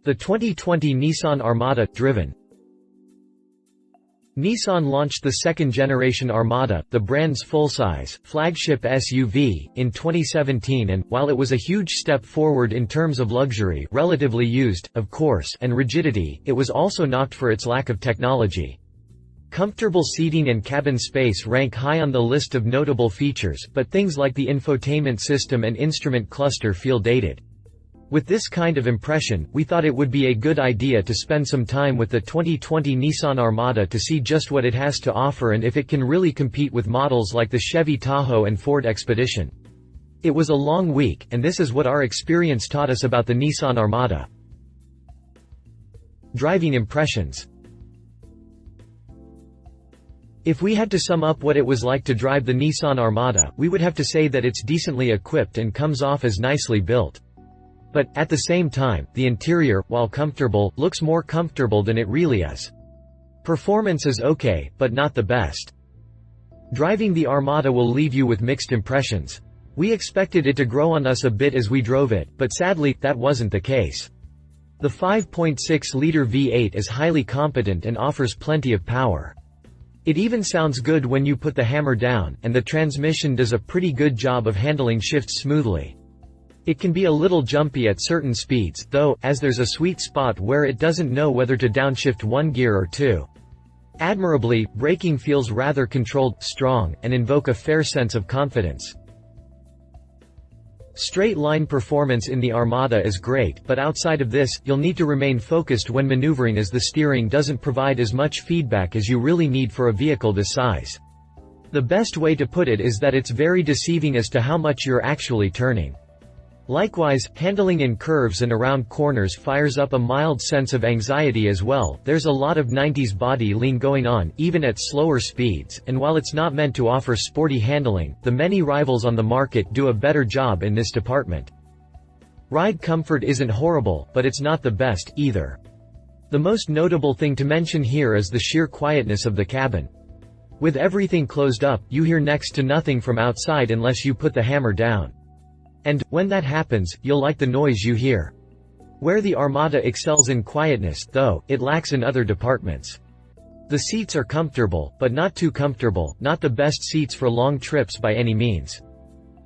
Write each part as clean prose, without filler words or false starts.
The 2020 Nissan Armada, driven. Nissan launched the second-generation Armada, the brand's full-size, flagship SUV, in 2017 and, while it was a huge step forward in terms of luxury, relatively used, of course, and rigidity, it was also knocked for its lack of technology. Comfortable seating and cabin space rank high on the list of notable features, but things like the infotainment system and instrument cluster feel dated. With this kind of impression, we thought it would be a good idea to spend some time with the 2020 Nissan Armada to see just what it has to offer and if it can really compete with models like the Chevy Tahoe and Ford Expedition. It was a long week, and this is what our experience taught us about the Nissan Armada. Driving impressions. If we had to sum up what it was like to drive the Nissan Armada, we would have to say that it's decently equipped and comes off as nicely built. But, at the same time, the interior, while comfortable, looks more comfortable than it really is. Performance is okay, but not the best. Driving the Armada will leave you with mixed impressions. We expected it to grow on us a bit as we drove it, but sadly, that wasn't the case. The 5.6-liter V8 is highly competent and offers plenty of power. It even sounds good when you put the hammer down, and the transmission does a pretty good job of handling shifts smoothly. It can be a little jumpy at certain speeds, though, as there's a sweet spot where it doesn't know whether to downshift one gear or two. Admirably, braking feels rather controlled, strong, and invoke a fair sense of confidence. Straight-line performance in the Armada is great, but outside of this, you'll need to remain focused when maneuvering as the steering doesn't provide as much feedback as you really need for a vehicle this size. The best way to put it is that it's very deceiving as to how much you're actually turning. Likewise, handling in curves and around corners fires up a mild sense of anxiety as well. There's a lot of 90s body lean going on, even at slower speeds, and while it's not meant to offer sporty handling, the many rivals on the market do a better job in this department. Ride comfort isn't horrible, but it's not the best, either. The most notable thing to mention here is the sheer quietness of the cabin. With everything closed up, you hear next to nothing from outside unless you put the hammer down. And, when that happens, you'll like the noise you hear. Where the Armada excels in quietness, though, it lacks in other departments. The seats are comfortable, but not too comfortable, not the best seats for long trips by any means.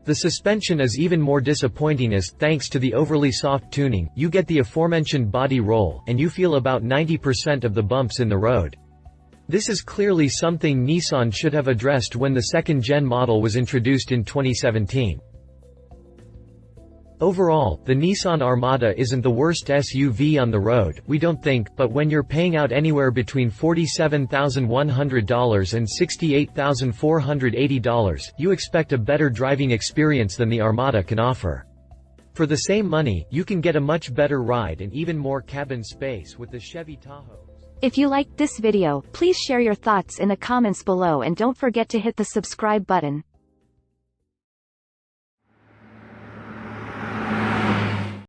The suspension is even more disappointing as, thanks to the overly soft tuning, you get the aforementioned body roll, and you feel about 90% of the bumps in the road. This is clearly something Nissan should have addressed when the second-gen model was introduced in 2017. Overall, the Nissan Armada isn't the worst SUV on the road, we don't think, but when you're paying out anywhere between $47,100 and $68,480, you expect a better driving experience than the Armada can offer. For the same money, you can get a much better ride and even more cabin space with the Chevy Tahoe. If you liked this video, please share your thoughts in the comments below and don't forget to hit the subscribe button.